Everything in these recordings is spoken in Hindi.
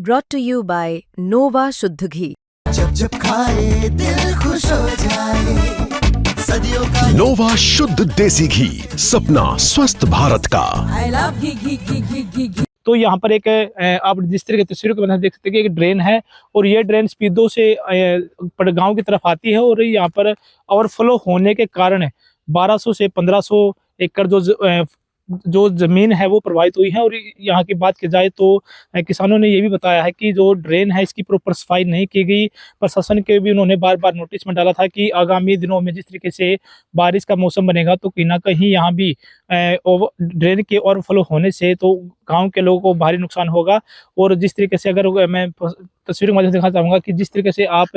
brought to you by Nova शुद्ध घी। जब जब खाए दिल खुश हो जाए, सदियों का नोवा शुद्ध देसी घी, सपना स्वस्थ भारत का। I love घी। तो यहाँ पर एक आप जिस तरह की तस्वीरों के बना देख सकते हैं कि एक ड्रेन है और ये ड्रेन स्पीडो से पड़गांव की तरफ आती है और यहाँ पर ओवरफ्लो होने के कारण 1200 से 1500 एकड़ जो ज़मीन है वो प्रभावित हुई है। और यहाँ की बात की जाए तो किसानों ने ये भी बताया है कि जो ड्रेन है इसकी प्रॉपर सफाई नहीं की गई। प्रशासन के भी उन्होंने बार बार नोटिस में डाला था कि आगामी दिनों में जिस तरीके से बारिश का मौसम बनेगा तो कहीं ना कहीं यहाँ भी ड्रेन के ओवरफ्लो होने से तो गांव के लोगों को भारी नुकसान होगा। और जिस तरीके से अगर मैं तस्वीरों के माध्यम से दिखाना चाहूँगा कि जिस तरीके से आप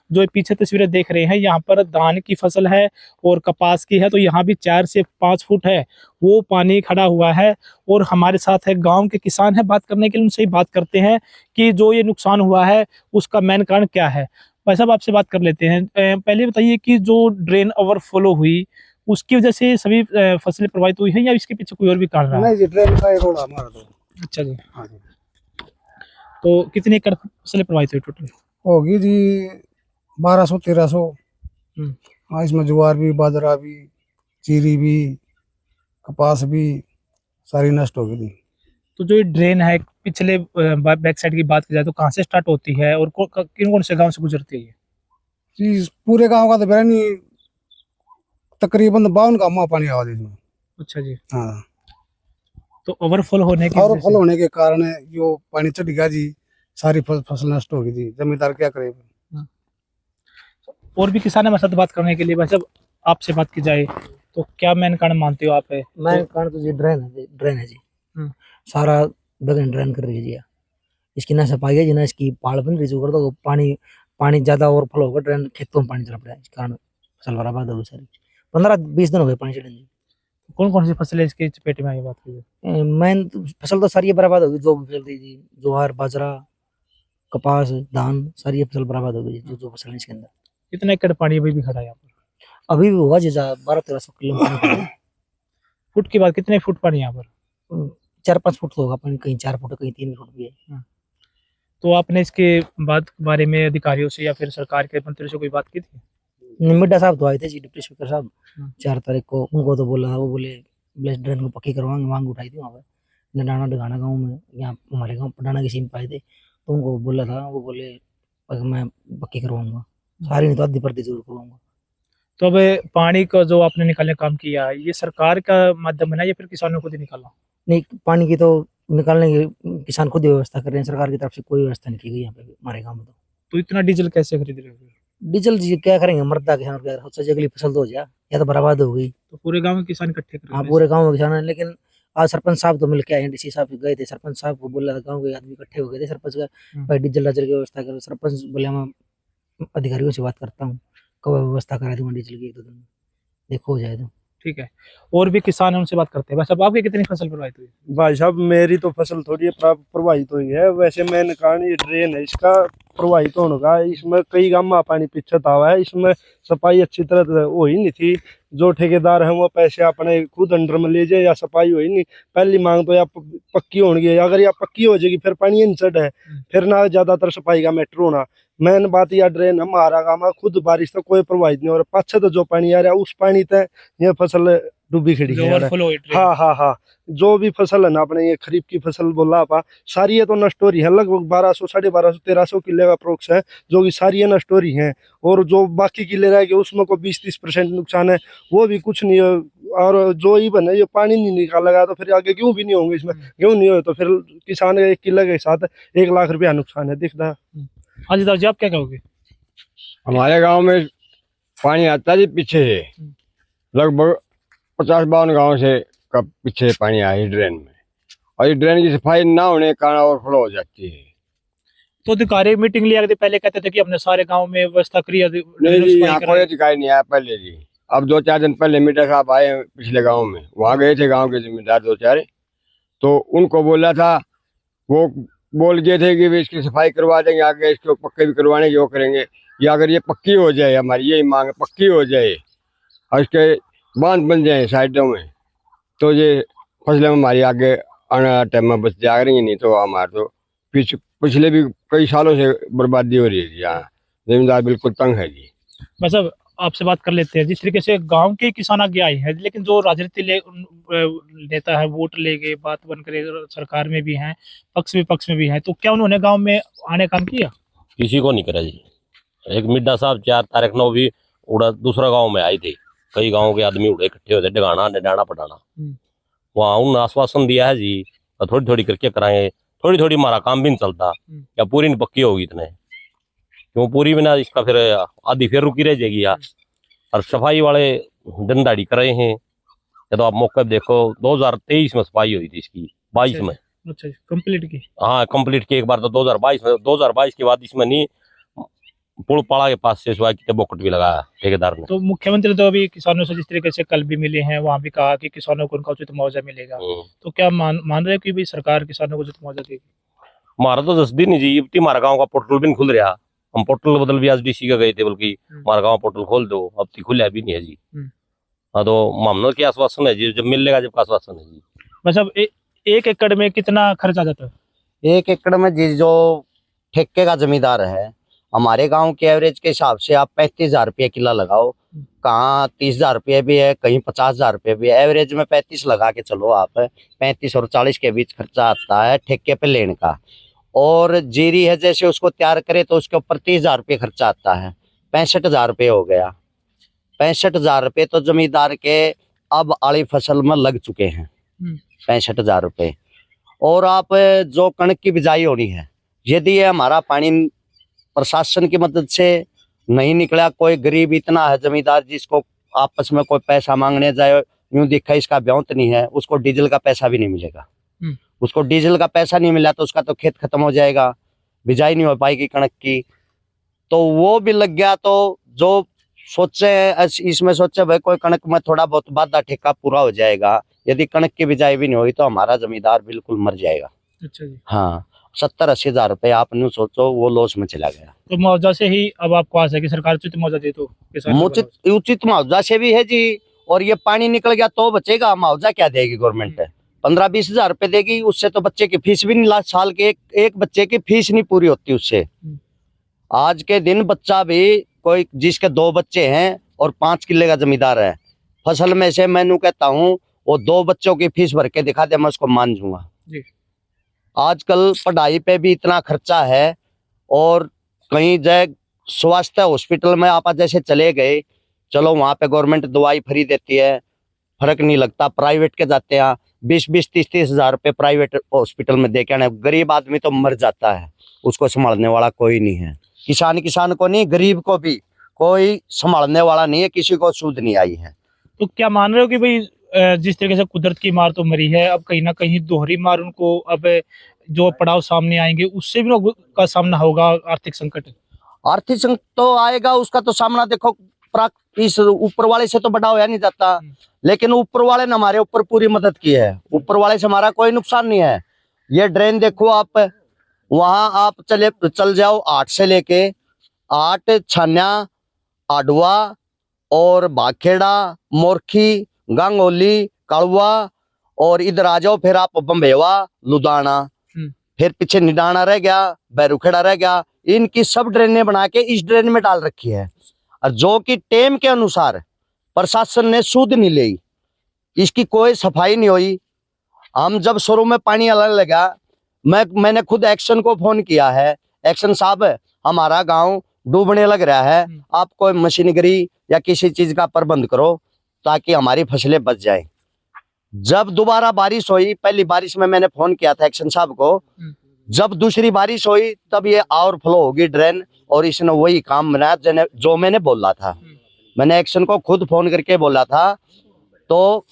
जो पीछे तस्वीरें देख रहे हैं यहाँ पर धान की फसल है और कपास की है, तो यहाँ भी 4 से 5 फुट है वो पानी खड़ा हुआ है। और हमारे साथ है गांव के किसान है, बात करने के लिए उनसे ही बात करते हैं कि जो ये नुकसान हुआ है उसका मेन कारण क्या है। भाई साहब आपसे बात कर लेते हैं, पहले बताइए कि जो ड्रेन ओवरफ्लो हुई उसकी वजह से सभी फसलें प्रभावित हुई है या इसके पीछे कोई और भी कारण है? नहीं जी, ड्रेन का एक रोड़ा हमारा तो। अच्छा जी, हाँ जी। तो कितने एकड़ फसलें प्रभावित हुई टोटल? होगी जी 1200-1300। हाँ, इसमें ज्वार भी, बाजरा भी, चीरी भी, कपास भी सारी नष्ट हो गई थी। तो जो ये ड्रेन है पिछले बैक साइड की बात की जाए तो कहाँ से स्टार्ट होती है और किन कौन से गांव से गुजरती है? जी पूरे गांव का तो मेरा नहीं, तकरीबन 52 गाँव में पानी आवा इसमें। अच्छा जी, हाँ, तो ओवरफ्लो होने की ओवरफ्लो होने के कारण जो पानी चढ़ गया जी, सारी फसल नष्ट हो गई जी। जमींदार क्या करे। और भी किसान हमारे साथ बात करने के लिए, भाई साहब आपसे बात की जाए तो क्या मेन कारण मानते हो आप? मेन कारण तो जी ड्रेन है जी। सारा बगन ड्रेन कर रही है जी। इसकी ना सफाई है जी, ना इसकी पाड़ बन रही है। तो पानी ज्यादा ओवरफ्लो होगा, ड्रेन खेतों में पानी चला पड़ा है, इस कारण फसल बर्बाद हो गई सारी। 15-20 दिन हो गए पानी चढ़ने जी। कौन कौन सी फसलें इसके चपेट में आई बात कीजिए? मेन फसल तो सारी बर्बाद हो गई, जो भी फसल थी जी, ज्वार, बाजरा, कपास, धान, सारी फसल बर्बाद हो गई जो फसल है इसके अंदर। कितना एकड़ पानी अभी भी खड़ा है यहाँ पर? अभी भी होगा जी 1200-1300 किलो पानी। फुट की बात, कितने फुट पानी यहाँ पर? 4-5 फुट तो होगा पानी, कहीं 4 फुट, कहीं 3 फुट भी है। तो आपने इसके बारे में अधिकारियों से या फिर सरकार के मंत्री से कोई बात की थी? मिड्डा साहब तो आए थे जी, डिप्टी स्पीकर साहब 4 तारीख को। उनको तो बोला था, वो बोले ब्लेस ड्रेन को पक्की करवाएंगे, मांग उठाई थी वहाँ पर नडाना डगाना गाँव में, यहाँ हमारे गाँव पटाना की सीम पाए थे। तो उनको बोला था, वो बोले मैं पक्की करवाऊंगा, सारी नहीं तो आधी पर्दी जरूर करवाऊंगा। तो अब पानी का जो आपने निकालने का काम किया है ये सरकार का माध्यम है या फिर किसानों को खुद ही निकाला? नहीं, पानी की तो निकालने की किसान खुद ही व्यवस्था कर रहे हैं, सरकार की तरफ से कोई व्यवस्था नहीं की गई यहाँ पे हमारे गाँव में। तो इतना डीजल कैसे खरीद रहे हो? डीजल जी क्या करेंगे, मरदा किसान क्या, सबसे अगली फसल तो हो जाए या तो बर्बाद हो गई। तो पूरे गांव में किसान इकट्ठे कर? हाँ, पूरे गाँव में किसान है। लेकिन आज सरपंच साहब तो मिल के आए, डीसी साहब गए थे, सरपंच साहब को बोला था, गाँव के आदमी इकट्ठे हो गए थे, सरपंच का भाई डीजल की व्यवस्था करो। सरपंच बोले मैं अधिकारियों से बात करता हूँ, कब व्यवस्था करा दूंगा डीजल की, 1-2 दिन में देखो हो जाए तो ठीक है। और भी किसान है उनसे बात करते हैं। बस अब आपकी कितनी फसल प्रभावित हुई? भाई साहब मेरी तो फसल थोड़ी प्रभावित हुई है। वैसे मैंने कारण ये ड्रेन है इसका प्रभावित होने का। इसमें कई गांव में पानी पीछे हुआ है, इसमें सफाई अच्छी तरह हो ही नहीं थी। जो ठेकेदार है वो पैसे अपने खुद अंडर में ले जाए या सफाई हो ही नहीं। पहली मांग तो या पक्की होनी है, अगर या पक्की हो जाएगी फिर पानी नहीं चढ़ है, फिर ना ज्यादातर सफाई का मैटर होना। मेन बात या ड्रेन हमारा गाँव खुद बारिश तो कोई प्रभावित नहीं हो रहा, पाछे तो जो पानी आ रहा है उस पानी तक ये फसल डूबी खड़ी है। हाँ, जो भी फसल है ना अपने ये खरीफ की फसल बोला आप, सारी ये तो नष्ट हो रही है। लगभग 1200, 1250-1300 किले का अप्रोक्स है जो कि सारी ये नष्ट हो रही हैं। और जो बाकी किले रह गए उसमें को 20-30% नुकसान है, वो भी कुछ नहीं है। और जो इवन है ये पानी नहीं निकालेगा तो फिर आगे गेहूं भी नहीं होंगे, इसमें गेहूं नहीं हो तो फिर किसान 1 किले के साथ 1 लाख रुपया नुकसान है दिखता है। हाँ जी, आप क्या कहोगे? हमारे गांव में पानी आता है पीछे से, लगभग 50-52 गांव से कब पीछे पानी आया है ड्रेन में, और ये ड्रेन की सफाई ना होने के कारण ओवरफ्लो हो जाती है। तो अधिकारी मीटिंग लिया करते, पहले कहते थे कि अपने सारे गांव में व्यवस्था करी। नहीं जी, यहाँ कोई अधिकारी नहीं आया पहले जी। अब 2-4 दिन पहले मीटर साहब आए पिछले गाँव में, वहाँ गए थे गाँव के जिम्मेदार 2-4, तो उनको बोला था, वो बोल गए थे कि वे इसकी सफाई करवा देंगे, आगे इसको पक्के भी करवाने की वो करेंगे। या अगर ये पक्की हो जाए, हमारी यही मांग पक्की हो जाए और इसके बांध बन जाए साइडों में, तो ये फसलें हमारी आगे आने टाइम में बच जा रही, नहीं तो हमारे तो पिछले भी कई सालों से बर्बादी हो रही है जी। यहाँ जमींदार बिल्कुल तंग है जी। बस अब आपसे बात कर लेते हैं। जिस तरीके से गांव के किसान आगे आए हैं, लेकिन जो राजनीति नेता है वोट ले गए, बात बन करे, सरकार में भी हैं, पक्ष विपक्ष में भी हैं, तो क्या उन्होंने गांव में आने काम किया? किसी को नहीं करा जी। एक मिड्डा साहब 4 तारीख को भी उड़ा दूसरा गांव में आए थे। कई गांव के आदमी उड़े इकट्ठे होते, डगाना निडाना पटाना, वहाँ उन आश्वासन दिया है जी थोड़ी थोड़ी करके कराएंगे। थोड़ी थोड़ी हमारा काम भी नहीं चलता, या पूरी नहीं पक्की होगी इतने, क्यों पूरी बिना इसका फिर आधी फिर रुकी रह जाएगी यार। और सफाई वाले दंदाड़ी कर रहे हैं। या तो आप मौके पे देखो 2023 में सफाई हुई थी इसकी, 22 में। अच्छा, कंप्लीट की? हाँ कंप्लीट की एक बार तो 2022 में। 2022 के बाद इसमें नहीं पुल पाड़ा के पास से सफाई की बोकट भी लगाया ठेकेदार ने। तो मुख्यमंत्री तो अभी किसानों से जिस तरीके से कल भी मिले हैं, वहाँ भी कहा कि किसानों को उनका उचित मुआवजा मिलेगा। तो क्या मान रहे हैं कि भाई सरकार किसानों को उचित मुआवजा देगी? हमारा तो 10 दिन ही जी, इतनी हमारा गाँव का पोर्टल भी नहीं खुल रहा। हम पोर्टल बदल भी आज डीसी का गए थे, बल्कि हमारा गाँव पोर्टल खोल दो, अब तक खुला भी नहीं है जी। हाँ तो मामला क्या आश्वासन है जी, जब मिलेगा जब का आश्वासन है जी। बस अब 1 एकड़ में कितना खर्च आ जाता है? 1 एकड़ में जी जो ठेके का जमींदार है, हमारे गांव के एवरेज के हिसाब से आप 35,000 रुपये किला लगाओ। कहाँ 30,000 रुपये भी है, कहीं 50,000 रुपये भी है। एवरेज में 35 लगा के चलो आप, 35 और 40 के बीच खर्चा आता है ठेके पे लेने का। और जीरी है जैसे उसको तैयार करे तो उसके ऊपर 30,000 रुपये खर्चा आता है, 65,000 रुपये हो गया। 65,000 रुपये तो जमींदार के अब आली फसल में लग चुके हैं, 65,000 रुपये। और आप जो कणक की बिजाई होनी है, यदि ये हमारा पानी प्रशासन की मदद से नहीं निकला, कोई गरीब इतना है जमींदार जिसको आपस में कोई पैसा मांगने जाए, यूं दिखा इसका ब्योंत नहीं है, उसको डीजल का पैसा भी नहीं मिलेगा। उसको डीजल का पैसा नहीं मिला तो उसका तो खेत खत्म हो जाएगा, बिजाई नहीं हो पाएगी कणक की। तो वो भी लग गया। तो जो सोचे इसमें सोचे भाई कोई कणक में थोड़ा बहुत बाधा ठेका पूरा हो जाएगा, यदि कणक की बिजाई भी नहीं होगी तो हमारा जमींदार बिल्कुल मर जाएगा। अच्छा जी। हाँ 70-80,000 रुपये आप न्यू सोचो वो लॉस में चला गया। तो मुआवजा से ही अब आपको आस है कि सरकार उचित मुआवजा दे तो किसानों को? उचित मुआवजा से भी है जी। और ये पानी निकल गया तो बचेगा, मुआवजा क्या देगी गवर्नमेंट? 15-20,000 रुपये देगी, उससे तो बच्चे की फीस भी नहीं, साल के एक बच्चे की फीस नहीं पूरी होती उससे। आज के दिन बच्चा भी कोई जिसके 2 बच्चे हैं और 5 किले का जमींदार है, फसल में से मैंने कहता हूँ वो 2 बच्चों की फीस भर के दिखा दे, मैं उसको मान जाऊंगा। आजकल पढ़ाई पे भी इतना खर्चा है। और कहीं जाए स्वास्थ्य हॉस्पिटल में आप जैसे चले गए, चलो वहाँ पे गवर्नमेंट दवाई फ्री देती है, फर्क नहीं लगता। प्राइवेट के जाते हैं 20-20, 30-30,000 रुपये प्राइवेट हॉस्पिटल में दे के आने, गरीब आदमी तो मर जाता है, उसको संभालने वाला कोई नहीं है। किसान को नहीं, गरीब को भी कोई संभालने वाला नहीं है, किसी को सूद नहीं आई है। तो क्या मान रहे हो कि भाई जिस तरीके से कुदरत की मार तो मरी है, अब कहीं ना कहीं दोहरी मार उनको अब जो पड़ाव सामने आएंगे उससे भी लोगों का सामना होगा? आर्थिक संकट तो आएगा, उसका तो सामना देखो इस ऊपर वाले से तो बड़ा होया नहीं जाता, लेकिन ऊपर वाले ने हमारे ऊपर पूरी मदद की है। ऊपर वाले से हमारा कोई नुकसान नहीं है। ये ड्रेन देखो आप, वहां आप चल जाओ 8 से लेके 8 छान्या, आडवा और बाखेड़ा, मोरखी, गंगोली, कड़वा, और इधर आ जाओ फिर आप बम्बेवा, लुधाना, फिर पीछे निडाना रह गया, बैरुखेड़ा रह गया। इनकी सब ड्रेनें बना के इस ड्रेन में डाल रखी है, और जो कि टेम के अनुसार प्रशासन ने सूद नहीं ली, इसकी कोई सफाई नहीं हुई। हम जब शुरू में पानी आने लगा, मैंने खुद एक्शन को फोन किया है, एक्शन साहब हमारा गांव डूबने लग रहा है, आप कोई मशीनरी या किसी चीज का प्रबंध करो ताकि हमारी फसलें बच जाए। जब दोबारा बारिश हुई, पहली बारिश में मैंने फोन किया था एक्शन साहब को, जब दूसरी बारिश हुई तब ये ओवरफ्लो होगी ड्रेन, और इसने वही काम बनाया जो मैंने बोला था। मैंने एक्शन को खुद फोन करके बोला था, तो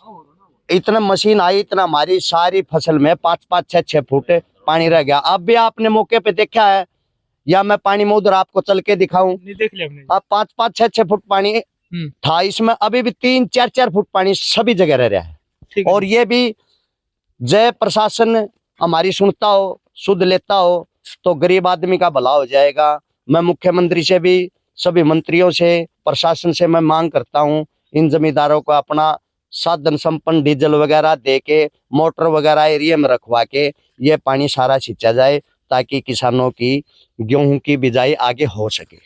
इतना मशीन आई, इतना हमारी सारी फसल में 5-5, 6-6 फुट पानी रह गया। अब भी आपने मौके पे देखा है, या मैं पानी में उधर आपको चल के दिखाऊं? देख लिया हमने। अब 5-5, 6-6 फुट पानी था, इसमें अभी भी 3-4 फुट पानी सभी जगह रह रहा है। और ये भी जय प्रशासन हमारी सुनता हो, सुध लेता हो, तो गरीब आदमी का भला हो जाएगा। मैं मुख्यमंत्री से भी, सभी मंत्रियों से, प्रशासन से मैं मांग करता हूँ, इन जमींदारों को अपना साधन संपन्न डीजल वगैरह दे के, मोटर वगैरह एरिया में रखवा के ये पानी सारा सींचा जाए, ताकि किसानों की गेहूं की बिजाई आगे हो सके।